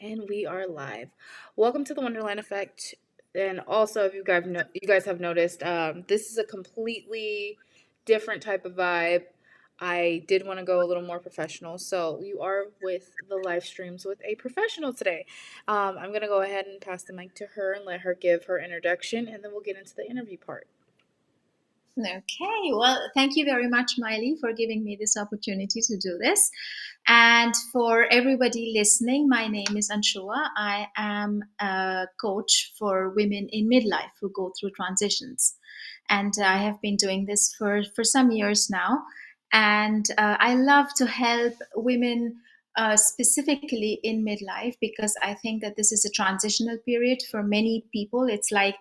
And we are live. Welcome to the Wonderland Effect. And also, if you guys have noticed, this is a completely different type of vibe. I did want to go a little more professional, so you are with the live streams with a professional today. I'm gonna go ahead and pass the mic to her and let her give her introduction, and then we'll get into the interview part. Okay, well, thank you very much, Miley, for giving me this opportunity to do this. And for everybody listening, my name is Anshua. I am a coach for women in midlife who go through transitions. And I have been doing this for some years now. And I love to help women specifically in midlife because I think that this is a transitional period for many people. It's like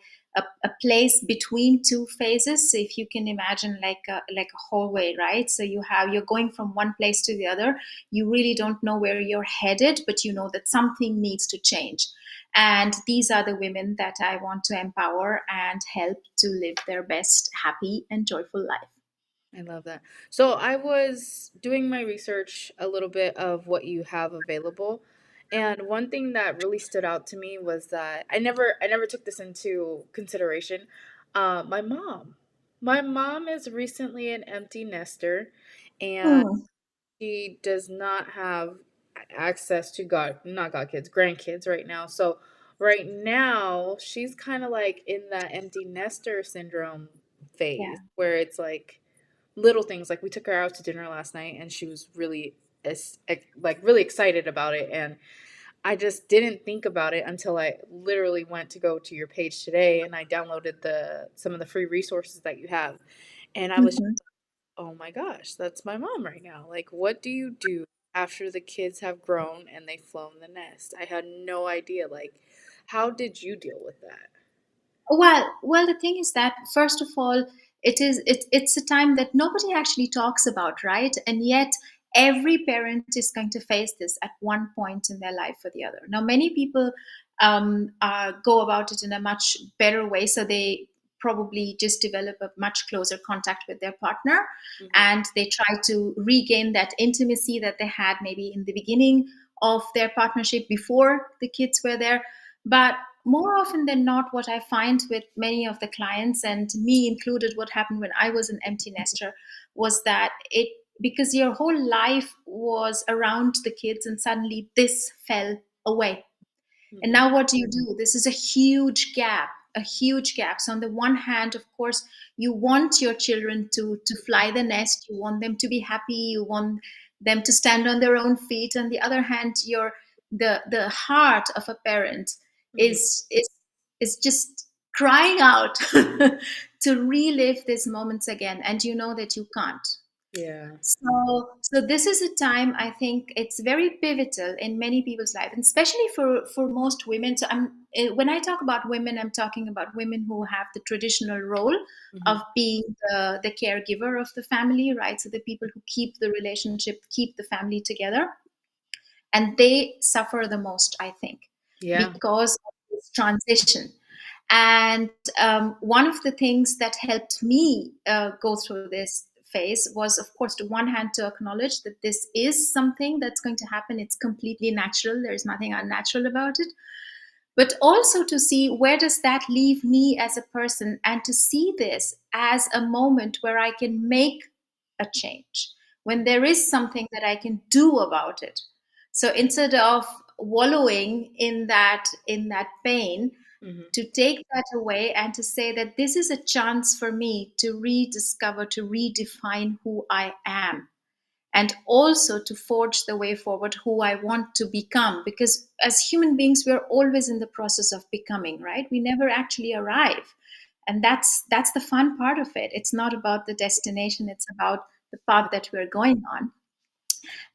a place between two phases. So if you can imagine like a hallway, right? So you're going from one place to the other. You really don't know where you're headed, but you know that something needs to change. And these are the women that I want to empower and help to live their best, happy, and joyful life. I love that. So I was doing my research a little bit of what you have available. And one thing that really stood out to me was that I never took this into consideration. My mom. My mom is recently an empty nester and Hmm. she does not have access to not God kids, grandkids right now. So right now she's kind of like in that empty nester syndrome phase Yeah. where it's like little things like we took her out to dinner last night and she was really like really excited about it, and I just didn't think about it until I literally went to go to your page today and I downloaded the some of the free resources that you have, and I was, Mhm. oh my gosh, that's my mom right now. Like, what do you do after the kids have grown and they've flown the nest? I had no idea. Like, how did you deal with that? Well, the thing is that first of all, it's a time that nobody actually talks about, right? And yet, every parent is going to face this at one point in their life or the other. Now, many people go about it in a much better way, so they probably just develop a much closer contact with their partner, Hmm. and they try to regain that intimacy that they had maybe in the beginning of their partnership before the kids were there. But more often than not, what I find with many of the clients, and me included, what happened when I was an empty nester was that it because your whole life was around the kids and suddenly this fell away. And Hmm. now what do? This is a huge gap, a huge gap. So on the one hand, of course, you want your children to fly the nest, you want them to be happy, you want them to stand on their own feet. On the other hand, the heart of a parent Hmm. is just crying out to relive these moments again, and you know that you can't. Yeah. So this is a time I think it's very pivotal in many people's life, and especially for most women. So when I talk about women, I'm talking about women who have the traditional role Hmm. of being the caregiver of the family, right? So the people who keep the relationship, keep the family together, and they suffer the most, I think, Yeah. because of this transition. And one of the things that helped me go through this phase was, of course, to one hand, to acknowledge that this is something that's going to happen. It's completely natural. There's nothing unnatural about it. But also to see where does that leave me as a person, and to see this as a moment where I can make a change, when there is something that I can do about it. So instead of wallowing in that pain, Hmm. to take that away and to say that this is a chance for me to rediscover, to redefine who I am, and also to forge the way forward who I want to become. Because as human beings, we're always in the process of becoming, right? We never actually arrive. And that's the fun part of it. It's not about the destination, it's about the path that we're going on.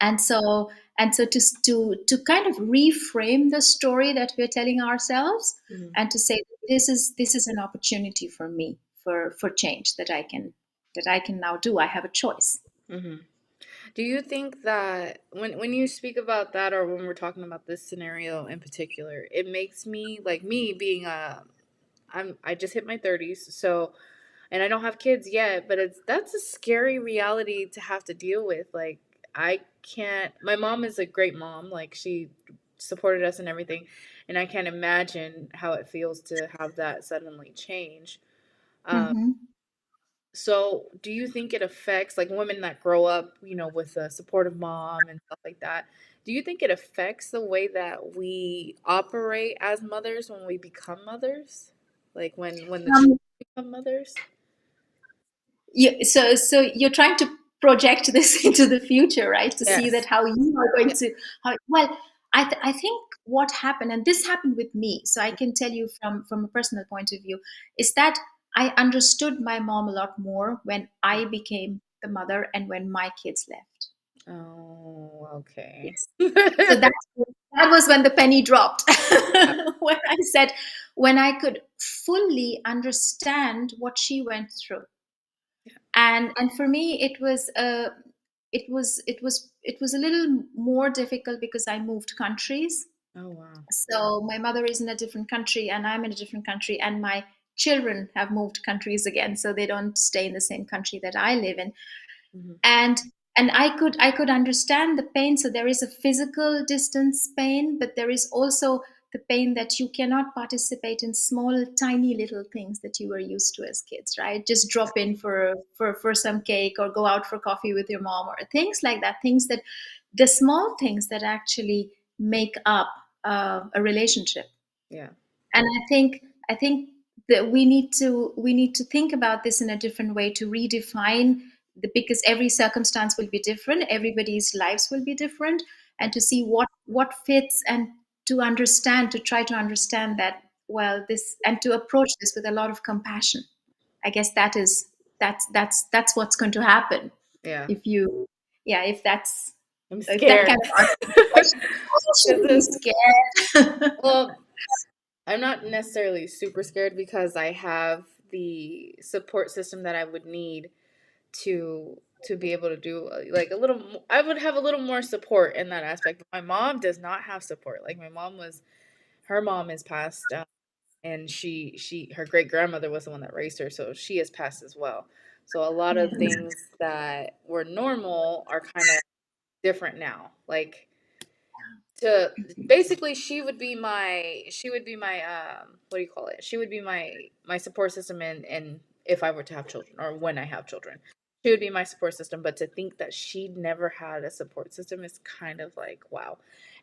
And so to kind of reframe the story that we're telling ourselves, Hmm. and to say this is an opportunity for me, for change, that I can now do. I have a choice. Hmm. Do you think that when you speak about that, or when we're talking about this scenario in particular, it makes me like me being I just hit my 30s, so, and I don't have kids yet, but that's a scary reality to have to deal with. Like, I can't, my mom is a great mom, like she supported us and everything. And I can't imagine how it feels to have that suddenly change. Um, Mm-hmm. so do you think it affects like women that grow up, with a supportive mom and stuff like that? Do you think it affects the way that we operate as mothers when we become mothers? Like when the children Um, become mothers? so you're trying to project this into the future, right? To see that Yes. how you are going Yeah. to, how, well, I think what happened, and this happened with me, so I can tell you from a personal point of view, is that I understood my mom a lot more when I became the mother and when my kids left. Oh, okay. Yes. So that was when the penny dropped. When I said, when I could fully understand what she went through. And for me it was a little more difficult because I moved countries. Oh, wow. So my mother is in a different country and I'm in a different country, and my children have moved countries again, so they don't stay in the same country that I live in. Mhm. And I could understand the pain. So there is a physical distance pain, but there is also the pain that you cannot participate in small tiny little things that you were used to as kids, right? Just drop in for some cake or go out for coffee with your mom or things like that, things that, the small things that actually make up a relationship. Yeah. And I think that we need to think about this in a different way, to redefine because every circumstance will be different, everybody's lives will be different, Yeah. and to see what fits, and to try to understand that, well, this, and to approach this with a lot of compassion. I guess that's what's going to happen Yeah. if you, yeah, I'm if that scared. kind of answers the question. You Because shouldn't be scared. well, I'm not necessarily super scared because I have the support system that I would need to be able to do like a little I would have a little more support in that aspect. My mom does not have support. Like her mom is passed, and her great grandmother was the one that raised her, so she has passed as well. So a lot of Yes. things that were normal are kind of different now. Like to basically she would be my what do you call it? She would be my support system in if I were to have children or when I have children. She would be my support system, but to think that she never had a support system is kind of like wow.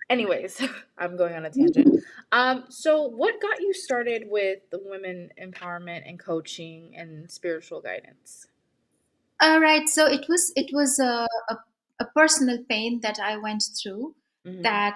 Anyways, I'm going on a tangent. So what got you started with the women empowerment and coaching and spiritual guidance? All right. So it was a personal pain that I went through, Mhm. that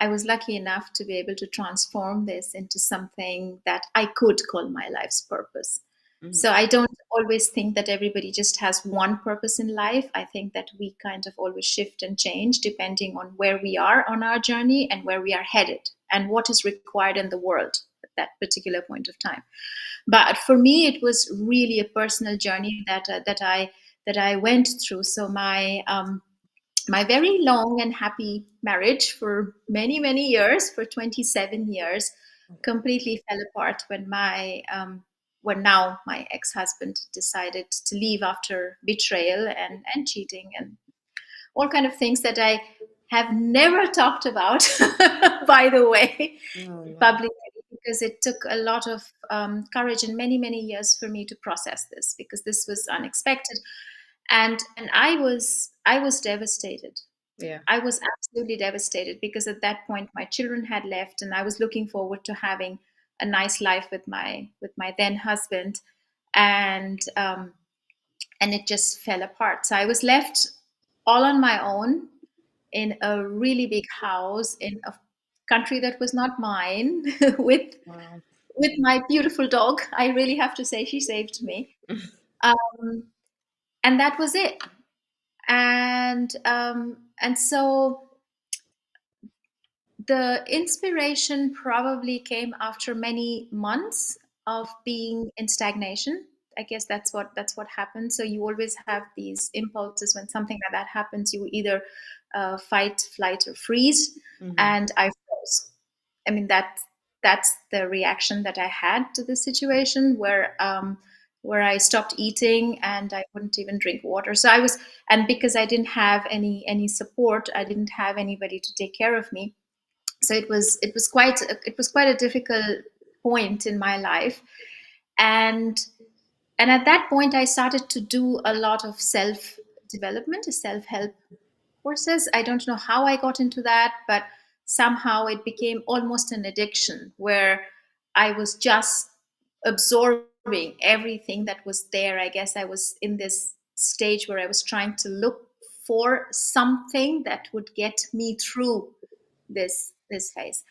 I was lucky enough to be able to transform this into something that I could call my life's purpose. Mhm. So I don't always think that everybody just has one purpose in life. I think that we kind of always shift and change depending on where we are on our journey and where we are headed and what is required in the world at that particular point of time. But for me, it was really a personal journey that I went through. So my very long and happy marriage for many many years, for 27 years, completely fell apart when now my ex-husband decided to leave after betrayal and cheating and all kind of things that I have never talked about, by the way, Oh wow. publicly, because it took a lot of courage and many many years for me to process this, because this was unexpected, and I was devastated. Yeah. I was absolutely devastated because at that point my children had left and I was looking forward to having a nice life with my then husband, and and it just fell apart. So I was left all on my own in a really big house in a country that was not mine, with Wow. with my beautiful dog. I really have to say she saved me. Um, and that was it. And so the inspiration probably came after many months of being in stagnation. I guess that's what happens. So you always have these impulses when something like that happens. You either fight, flight, or freeze. Mhm. And I froze. I mean, that's the reaction that I had to the situation, where where I stopped eating and I wouldn't even drink water. So I was, and because I didn't have any support, I didn't have anybody to take care of me. So it was quite a difficult point in my life. And at that point I started to do a lot of self development, self help courses. I don't know how I got into that, but somehow it became almost an addiction where I was just absorbing everything that was there. I guess I was in this stage where I was trying to look for something that would get me through this phase.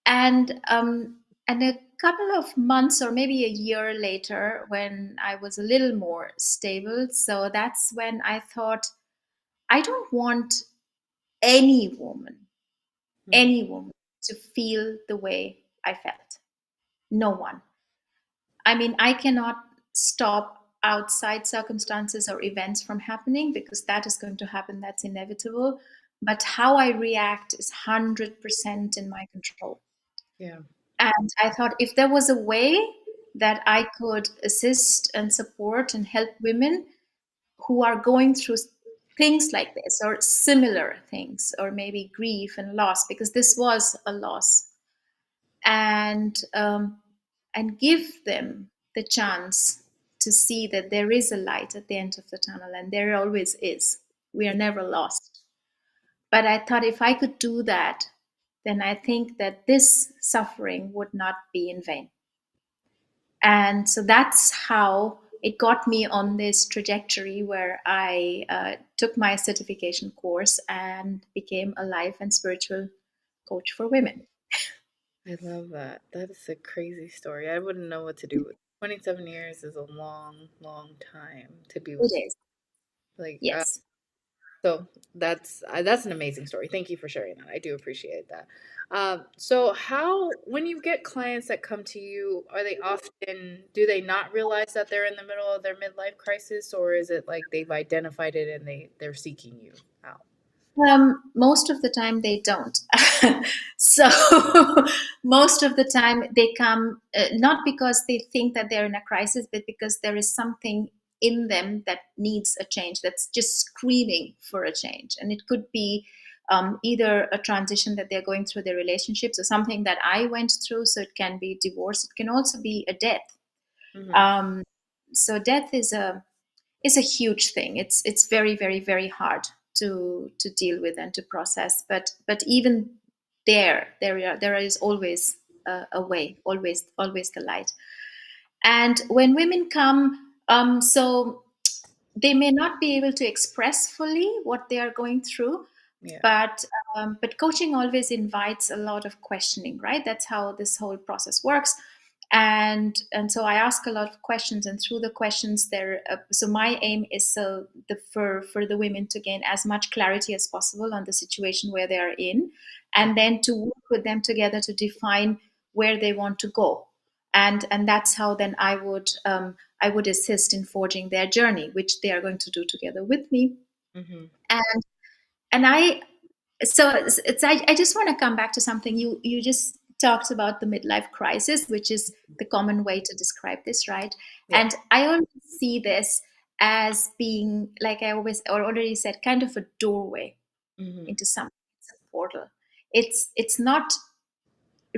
And a couple of months or maybe a year later, when I was a little more stable, so that's when I thought, I don't want any woman, Mhm. any woman to feel the way I felt. No one. I mean, I cannot stop outside circumstances or events from happening because that is going to happen. That's inevitable. But how I react is 100% in my control. Yeah. And I thought if there was a way that I could assist and support and help women who are going through things like this or similar things, or maybe grief and loss, because this was a loss, and give them the chance to see that there is a light at the end of the tunnel, and there always is. We are Yeah. never lost. But I thought if I could do that, then I think that this suffering would not be in vain. And so that's how it got me on this trajectory where I took my certification course and became a life and spiritual coach for women. I love that. That is a crazy story. I wouldn't know what to do with 27 years is a long, long time to be It with. is. Like, Yes. so that's an amazing story. Thank you for sharing that. I do appreciate that. So how when you get clients that come to you, are they often do they not realize that they're in the middle of their midlife crisis, or is it like they've identified it and they're seeking you out? Most of the time they don't. So most of the time they come not because they think that they're in a crisis, but because there is something in them that needs a change, that's just screaming for a change. And it could be either a transition that they're going through their relationships, or something that I went through. So it can be divorce. It can also be a death. Mm-hmm. Um, so death is a huge thing. It's very very very hard to deal with and to process. But even there is always a way, always the light. And when women come, so they may not be able to express fully what they are going through, Yeah. but coaching always invites a lot of questioning, right? That's how this whole process works. And so I ask a lot of questions, and through the questions there, so my aim is so for the women to gain as much clarity as possible on the situation where they are in, Yeah. and then to work with them together to define where they want to go. And that's how then I would assist in forging their journey, which they are going to do together with me. Mm-hmm. And and I so I just want to come back to something you just talked about, the midlife crisis, which is the common way to describe this, right? Yeah. And I always see this as being, like I always or already said, kind of a doorway Mm-hmm. into something. It's a portal. It's not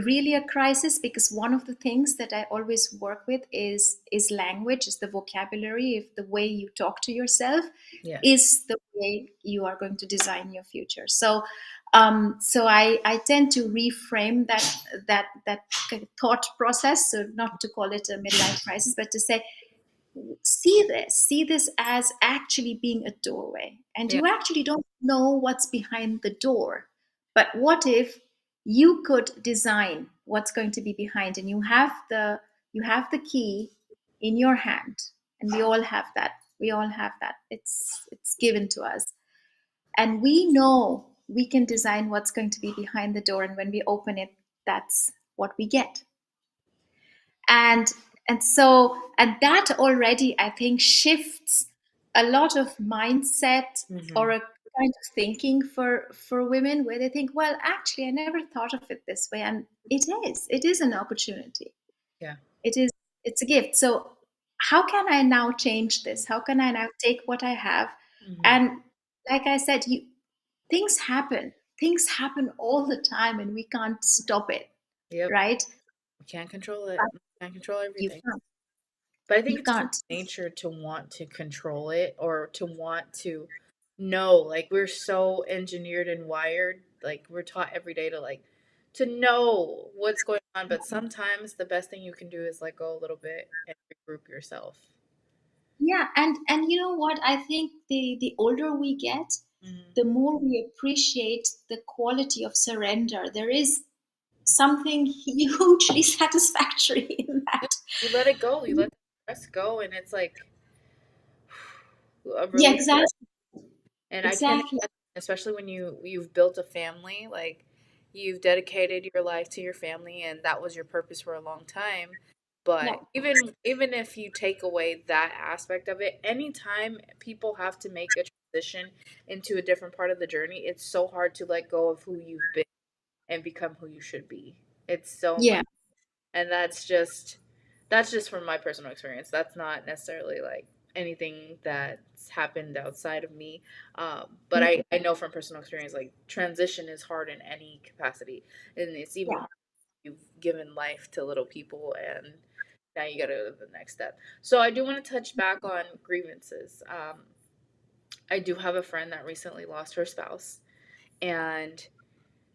really a crisis, because one of the things that I always work with is language, is the vocabulary. If the way you talk to yourself Yeah. is the way you are going to design your future. So I tend to reframe that kind of thought process, so not to call it a midlife crisis, but to say, see this as actually being a doorway, and Yeah. you actually don't know what's behind the door. But what if you could design what's going to be behind, and you have the key in your hand, and we all have that. It's given to us, and we know we can design what's going to be behind the door, and when we open it, that's what we get. And and so and that already, I think, shifts a lot of mindset, Mm-hmm. or a kind of thinking for women, where they think, well, actually I never thought of it this way, and it is an opportunity. Yeah. It is, it's a gift. So how can I now change this? How can I now take what I have? Hmm. And like I said, things happen. Things happen all the time, and we can't stop it, Yep. right? We can't control it. But Can't control you everything. can't. But I think You it's human can't. nature to want to control it or to want to know. Like we're so engineered and wired. Like we're taught every day to to know what's going on. But sometimes the best thing you can do is let go a little bit and regroup yourself. Yeah, and you know what? I think the older we get, Hmm. the more we appreciate the quality of surrender. There is something hugely satisfactory in Yeah, that. you let it go. You let the stress go, and it's like a Yeah, relief. exactly. And I can Exactly. imagine, especially when you've built a family, like you've dedicated your life to your family, and that was your purpose for a long time. Yeah. But even if you take away that aspect of it, anytime people have to make a transition into a different part of the journey, it's so hard to let go of who you've been and become who you should be. It's so much, Yeah. and that's just from my personal experience. That's not necessarily like anything that's happened outside of me. But Yeah. I know from personal experience, like transition is hard in any capacity, and it's even Yeah. hard if you've given life to little people, and now you got to go to the next step. So I do want to touch back on grievances. I do have a friend that recently lost her spouse, and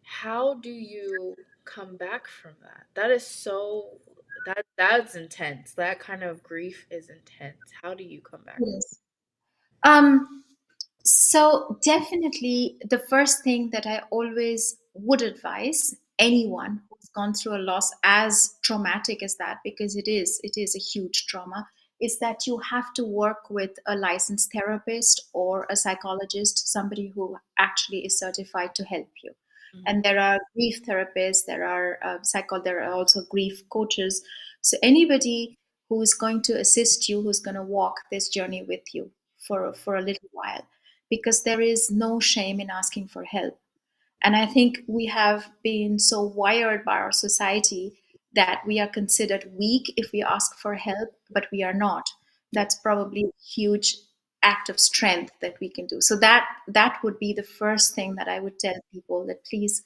how do you come back from that? That is so that's intense. That kind of grief is intense. How do you come It back? is. Um, So, definitely, the first thing that I always would advise anyone who's gone through a loss as traumatic as that, because it is a huge trauma, is that you have to work with a licensed therapist or a psychologist, somebody who actually is certified to help you. Hmm. And there are grief therapists, there are also grief coaches. So anybody who is going to assist you, who's going to walk this journey with you for a little while, because there is no shame in asking for help. And I think we have been so wired by our society that we are considered weak if we ask for help, but we are not. Yeah. That's probably a huge act of strength that we can do. So that would be the first thing that I would tell people, that please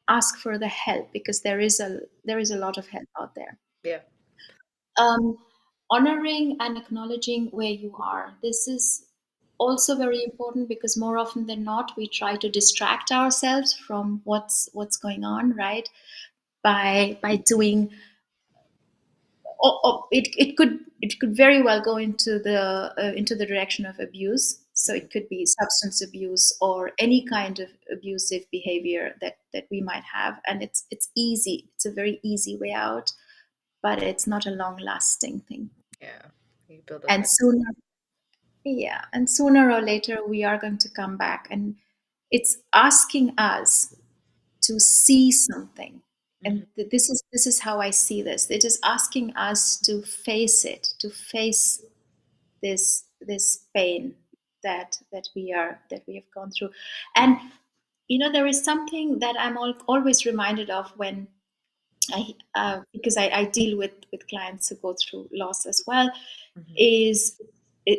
ask for the help, because there is a lot of help out there. Yeah. um, Honoring and acknowledging where you are, this is also very important, because more often than not we try to distract ourselves from what's going on, right? By doing, it could very well go into the direction of abuse. So Hmm. it could be substance abuse or any kind of abusive behavior that we might have, and it's easy, it's a very easy way out, but it's not a long lasting thing. Yeah. You build up. And sooner or later we are going to come back, and it's asking us to see something. Hmm. And this is how I see this. It is asking us to face it, to face this pain that we have gone through. And there is something that I'm always reminded of when I deal with clients who go through loss as well, Hmm. is,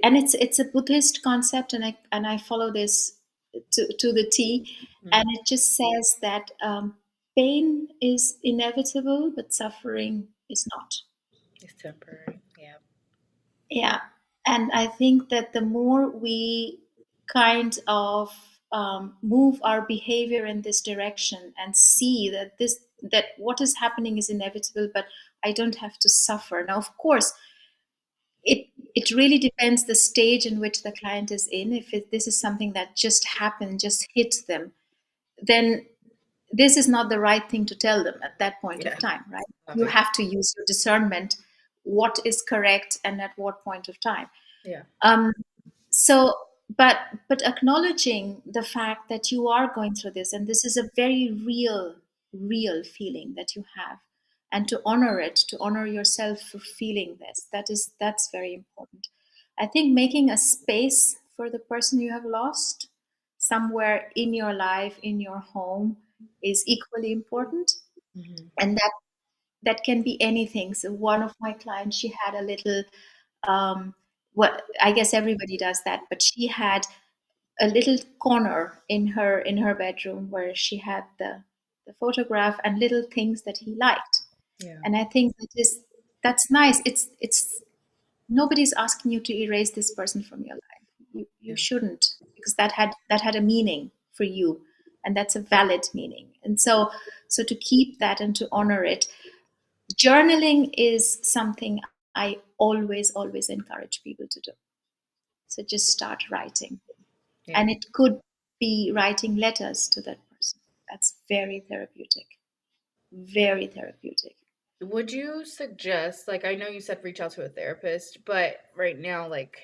and it's a Buddhist concept, and I follow this to the T, and Hmm. it just says that pain is inevitable, but suffering is not. It's temporary. Yeah. Yeah, and I think that the more we kind of move our behavior in this direction and see that what is happening is inevitable, but I don't have to suffer. Now, of course, it really depends the stage in which the client is in. If this is something that just happened, just hit them, then this is not the right thing to tell them at that point of Yeah. time, right? You Obviously. have to use your discernment, what is correct and at what point of time. Yeah. um, so but acknowledging the fact that you are going through this, and this is a very real feeling that you have, and to honor it, to honor yourself for feeling this, that's very important. I think making a space for the person you have lost somewhere in your life, in your home, is equally important. Hmm. And that can be anything. So one of my clients, she had a little Um, what I guess everybody does that, but she had a little corner in her bedroom where she had the photograph and little things that he liked. Yeah. And I think that's nice. It's nobody's asking you to erase this person from your life. You Yeah. shouldn't, because that had a meaning for you, and that's a valid meaning. And so to keep that and to honor it, journaling is something I always encourage people to do. So just start writing, Yeah. and it could be writing letters to that person. That's very therapeutic, very therapeutic. Would you suggest, like, I know you said reach out to a therapist, but right now, like,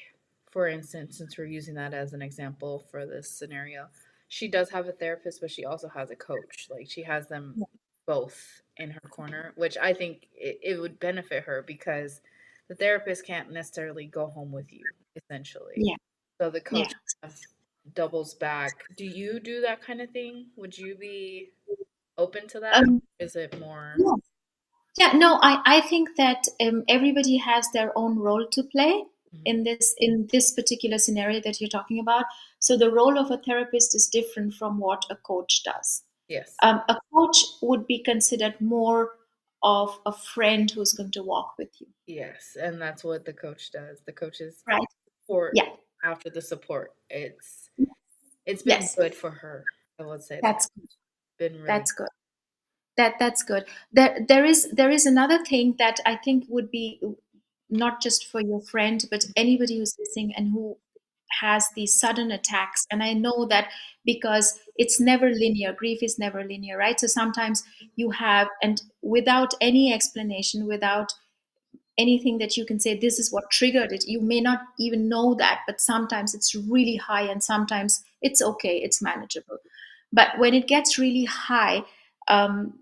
for instance, since we're using that as an example for this scenario, she does have a therapist, but she also has a coach. Like, she has them Yeah, both in her corner, which I think it would benefit her because the therapist can't necessarily go home with you, essentially. yeah, So the yeah. coach kind of doubles back. Do you do that kind of thing? Would you be open to that? Um, Is it more? yeah. Yeah, no, I think that everybody has their own role to play Mhm. in this particular scenario that you're talking about. So the role of a therapist is different from what a coach does. Yes. A coach would be considered more of a friend who's going to walk with you, Yes, and that's what the coach does. The coach is right? for Yeah. after the support. It's been Yes, good for her. I would say that. that's good. Been really That's good. That's good. There is another thing that I think would be not just for your friend, but anybody who's listening and who has these sudden attacks. And I know that because it's never linear. Grief is never linear, right? So sometimes you have, and without any explanation, without anything that you can say, this is what triggered it. You may not even know that, but sometimes it's really high, and sometimes it's okay, it's manageable. But when it gets really high, um,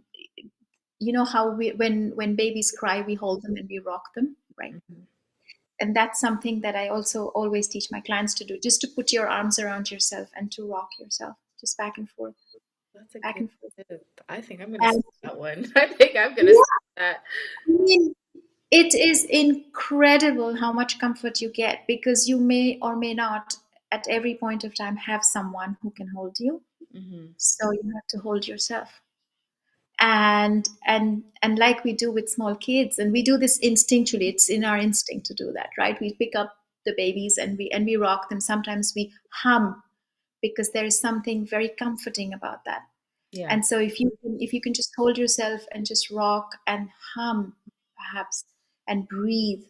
you know how when babies cry, we hold them and we rock them, right? Mhm. And that's something that I also always teach my clients to do, just to put your arms around yourself and to rock yourself, just back and forth, That's a back good and forth. tip. I think I'm gonna And start that one. I think I'm gonna start yeah, that. I mean, it is incredible how much comfort you get, because you may or may not at every point of time have someone who can hold you. Hmm. So you have to hold yourself. And like we do with small kids, and we do this instinctually, it's in our instinct to do that, right? We pick up the babies and we rock them. Sometimes we hum, because there is something very comforting about that. Yeah, And so if you can just hold yourself and just rock and hum, perhaps, and breathe,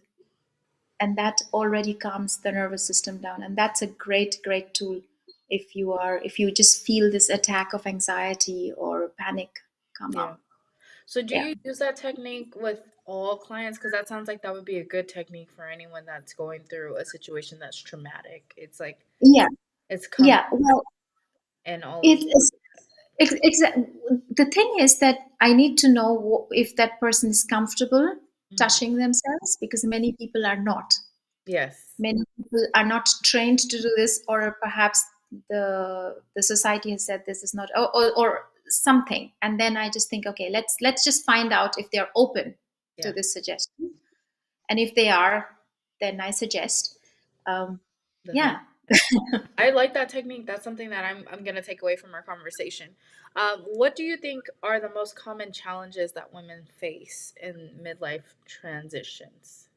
and that already calms the nervous system down. And that's a great tool if you just feel this attack of anxiety or panic come yeah. up. So do Yeah. you use that technique with all clients? Because that sounds like that would be a good technique for anyone that's going through a situation that's traumatic. It's like Yeah. it's coming Yeah. Well, and all it of is. The thing is that I need to know if that person is comfortable Mhm. touching themselves, because many people are not. Yes. Many people are not trained to do this, or perhaps the society has said this is not, or something. And then I just think, okay, let's just find out if they're open to Yeah. this suggestion, and if they are, then I suggest, um, The hug. yeah. I like that technique. That's something that I'm gonna take away from our conversation. What do you think are the most common challenges that women face in midlife transitions?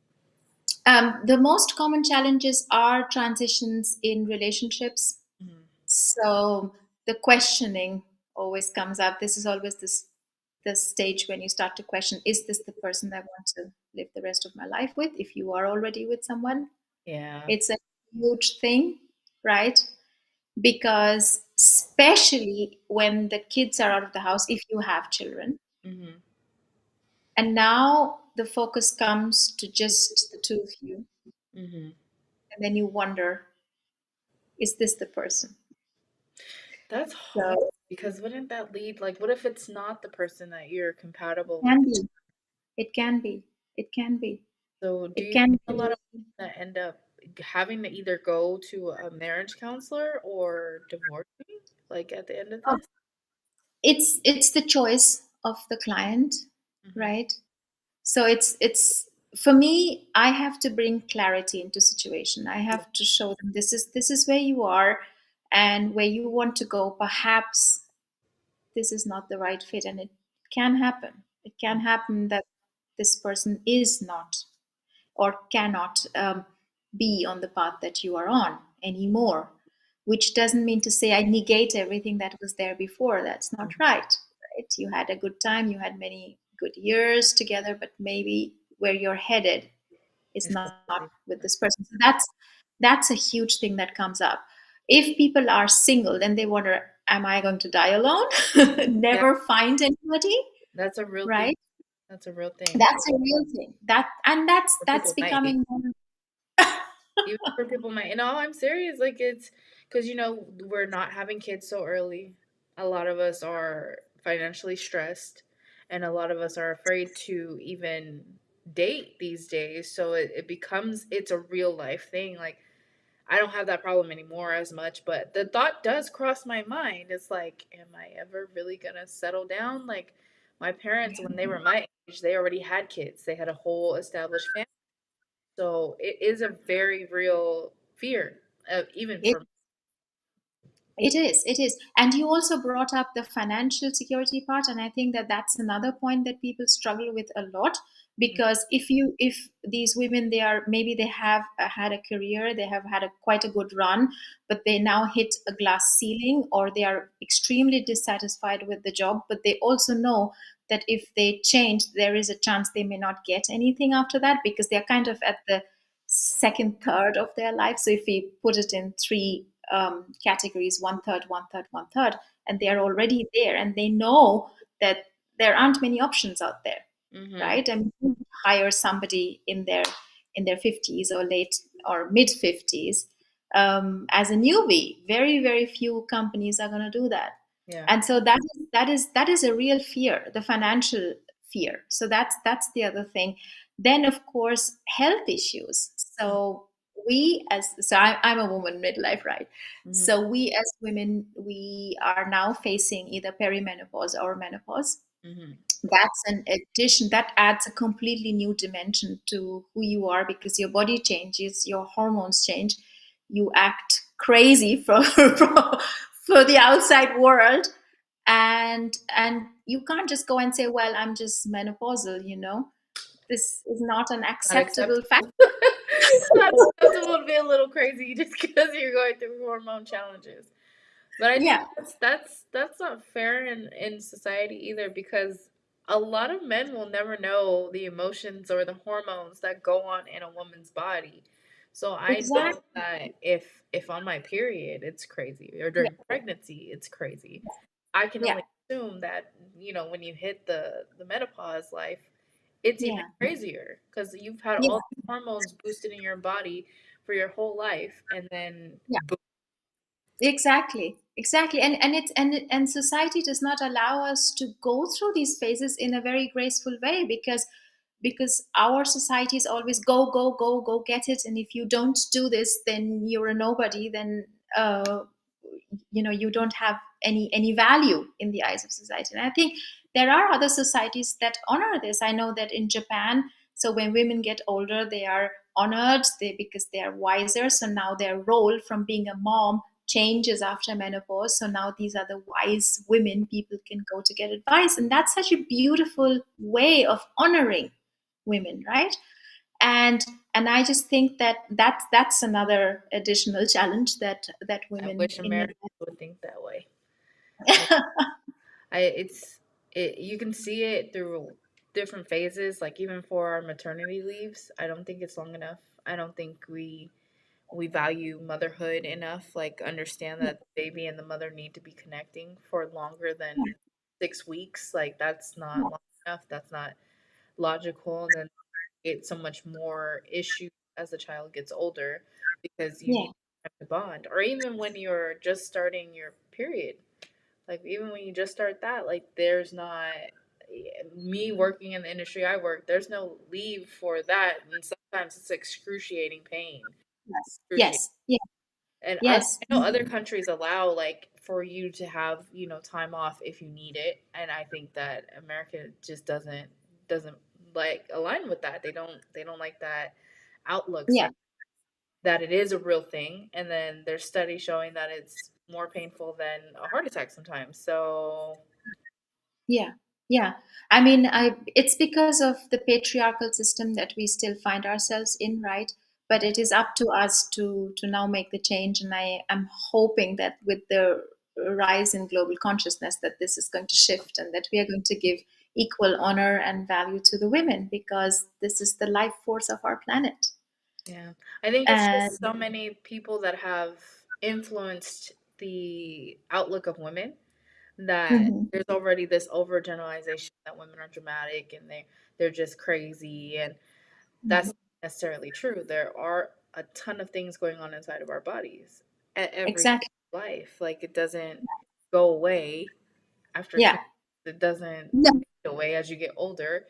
The most common challenges are transitions in relationships. Mhm. So the questioning always comes up. This is always the stage when you start to question: is this the person I want to live the rest of my life with? If you are already with someone, Yeah. it's a huge thing, right? Because especially when the kids are out of the house, if you have children, Hmm. and now the focus comes to just the two of you, Hmm. and then you wonder, is this the person? That's hard So because wouldn't that lead like what if it's not the person that you're it compatible with? can be, it can be, it can be, So do it you can see a lot be. of women that end up having to either go to a marriage counselor or divorcing like at the end of Oh, this? it's the choice of the client, Hmm. right? So it's for me, I have to bring clarity into situation. I Yeah. have to show them this is where you are and where you want to go. Perhaps this is not the right fit, and it can happen. It can happen that this person is not or cannot be on the path that you are on anymore, which doesn't mean to say I negate everything that was there before. That's not Mhm. right. Right? You had a good time, you had many good years together, but maybe where you're headed is It's not completely with different. this person. So that's a huge thing that comes up. If people are single, then they wonder, am I going to die alone? Yeah, Never find anybody, that's a real thing. right? That's a real thing. That's a real thing. For That's people my age. becoming more. Even for people my no, I'm serious. Like it's because we're not having kids so early. A lot of us are financially stressed, and a lot of us are afraid to even date these days. So it becomes it's a real life thing. Like I don't have that problem anymore as much, but the thought does cross my mind. It's like, am I ever really gonna settle down? Like my parents, when they were my age, they already had kids. They had a whole established family. So it is a very real fear, even It for me. it is. And you also brought up the financial security part, and I think that that's another point that people struggle with a lot. Mhm. Because if these women, they are, maybe they have had a career, they have had a quite a good run, but they now hit a glass ceiling, or they are extremely dissatisfied with the job, but they also know that if they change, there is a chance they may not get anything after that, because they're kind of at the second third of their life. So if we put it in three categories, one third, one third, one third, and they are already there, and they know that there aren't many options out there, Mhm. right? I mean, you hire somebody in their 50s or late or mid 50s as a newbie. Very very few companies are going to do that, Yeah. and so that is a real fear, the financial fear. So that's the other thing. Then of course health issues. Mhm. So I'm a woman midlife, right? Mhm. So we as women, we are now facing either perimenopause or menopause. Mhm. That's an addition that adds a completely new dimension to who you are, because your body changes, your hormones change, you act crazy for the outside world, and you can't just go and say, well, I'm just menopausal, this is not an Not acceptable fact. acceptable. Not acceptable to be a little crazy just because you're going through hormone challenges. But I think Yeah, that's not fair in society either because a lot of men will never know the emotions or the hormones that go on in a woman's body. So I know exactly. that if on my period it's crazy or Yeah, during pregnancy it's crazy. I can yeah, only assume that when you hit the menopause life, it's even yeah, crazier because you've had yeah, all the hormones boosted in your body for your whole life, and then yeah. boom. Exactly, exactly, and society does not allow us to go through these phases in a very graceful way, because our society is always go go go go get it, and if you don't do this, then you're a nobody. Then you don't have any value in the eyes of society. And I think there are other societies that honor this. I know that in Japan, so when women get older, they are honored, because they are wiser. So now their role from being a mom changes after menopause. So now these are the wise women people can go to get advice, and that's such a beautiful way of honoring women, right? And I just think that that's another additional challenge that I women wish in Americans would think that way. I, midlife. you can see it through different phases. Like even for our maternity leaves, I don't think it's long enough. I don't think we value motherhood enough. Like understand Yeah, that the baby and the mother need to be connecting for longer than 6 weeks. Like that's not long enough. That's not logical. And then get so much more issues as the child gets older because you yeah, need time to bond. Or even when you're just starting your period, like even when you just start that, like there's not me working in the industry I work, there's no leave for that, and sometimes it's excruciating pain. yes, Excruciating. yes, yeah, And yes, I know other countries allow like for you to have time off if you need it, and I think that America just doesn't like align with that. They don't like that outlook, Yeah. that it is a real thing, and then there's studies showing that it's more painful than a heart attack sometimes. So Yeah, yeah. I mean, it's because of the patriarchal system that we still find ourselves in, right? But it is up to us to now make the change, and I am hoping that with the rise in global consciousness, that this is going to shift, and that we are going to give equal honor and value to the women, because this is the life force of our planet. yeah, I think it's just And so many people that have influenced the outlook of women, that mhm, there's already this overgeneralization that women are dramatic and they're just crazy, and that's mhm, not necessarily true. There are a ton of things going on inside of our bodies at every exactly. life. Like, it doesn't go away after Yeah. 20. It doesn't Yeah. fade away as you get older,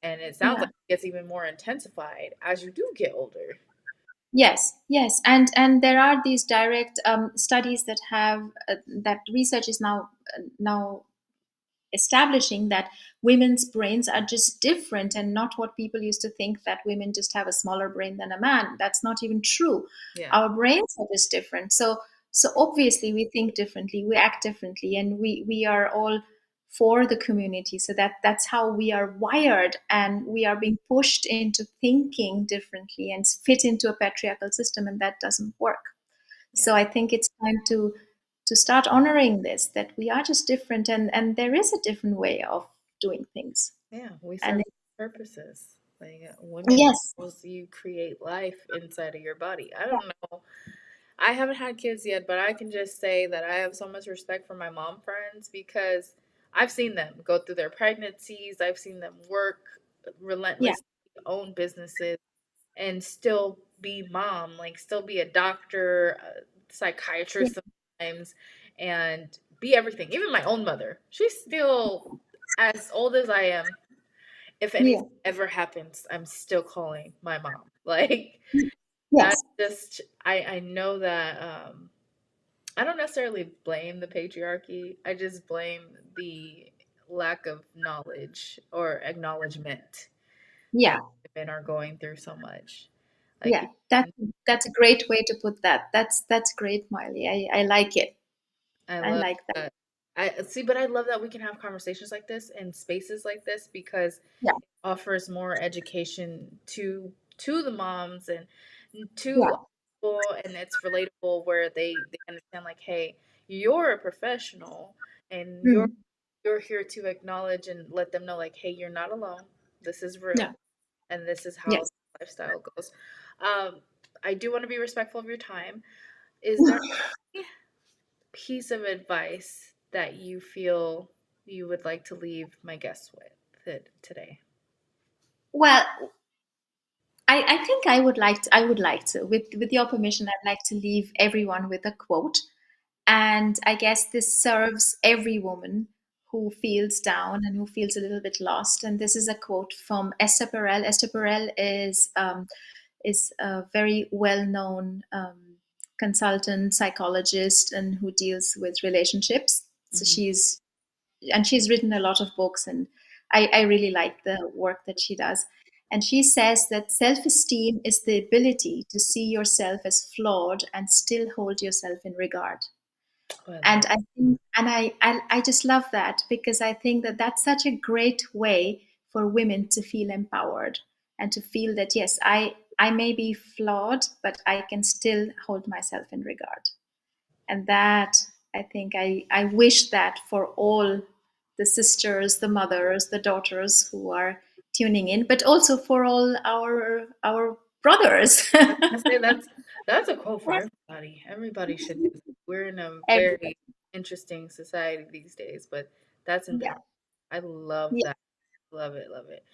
and it sounds Yeah. like it gets even more intensified as you do get older. Yes, yes, and there are these direct studies that have that research is now establishing that women's brains are just different, and not what people used to think, that women just have a smaller brain than a man. That's not even true. Yeah, Our brains are just different. So obviously we think differently, we act differently, and we are all for the community. So that's how we are wired, and we are being pushed into thinking differently and fit into a patriarchal system, and that doesn't work. So yeah, I think it's time to start honoring this, that we are just different, and there is a different way of doing things. yeah. We And serve purposes. Like, women yes, helps you create life inside of your body. I don't know. I haven't had kids yet, but I can just say that I have so much respect for my mom friends, because I've seen them go through their pregnancies. I've seen them work yeah, relentlessly, own businesses, and still be mom, like still be a doctor, a yeah, psychiatrist sometimes, and be everything. Even my own mother, she's still as old as I am. If yeah, anything ever happens, I'm still calling my mom. Like, that's yes, just, I know that I don't necessarily blame the patriarchy. I just blame the lack of knowledge or acknowledgement yeah, that women are going through so much. yeah. Like, That's a great way to put that. That's great, Miley. I like it. I I love like that. that. I see, but I love that we can have conversations like this in spaces like this, because Yeah, offers more education to the moms and yeah, to people, and it's relatable, where they understand, like, hey, you're a professional, and mm, you're here to acknowledge and let them know, like, hey, you're not alone. This is yeah, real, and this is how the yes. lifestyle goes. um I do want to be respectful of your time. Is there any piece of advice that you feel you would like to leave my guests with today? Well, I think I would like to, with your permission, I'd like to leave everyone with a quote. And I guess this serves every woman who feels down and who feels a little bit lost. And this is a quote from Esther Perel. Esther Perel is a very well-known consultant, psychologist, and who deals with relationships. So Hmm. she's written a lot of books, and I really like the work that she does. And she says that self-esteem is the ability to see yourself as flawed and still hold yourself in regard. Oh, I And love. I think, and I just love that, because I think that that's such a great way for women to feel empowered, and to feel that yes, I may be flawed, but I can still hold myself in regard. And that, I think, I wish that for all the sisters, the mothers, the daughters who are tuning in, but also for all our brothers. I was gonna say, that's a quote for everybody. Everybody should do that. We're in a Everybody. very interesting society these days, but that's Yeah. empowering. I love Yeah. that. Love it, love it.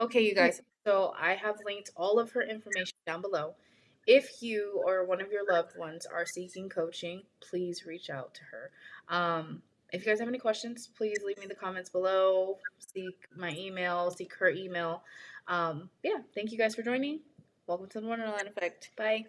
Okay, you guys. So I have linked all of her information down below. If you or one of your loved ones are seeking coaching, please reach out to her. If you guys have any questions, please leave me in the comments below. Seek my email, seek her email. Yeah, thank you guys for joining. Welcome to the Wonderland Effect. Bye.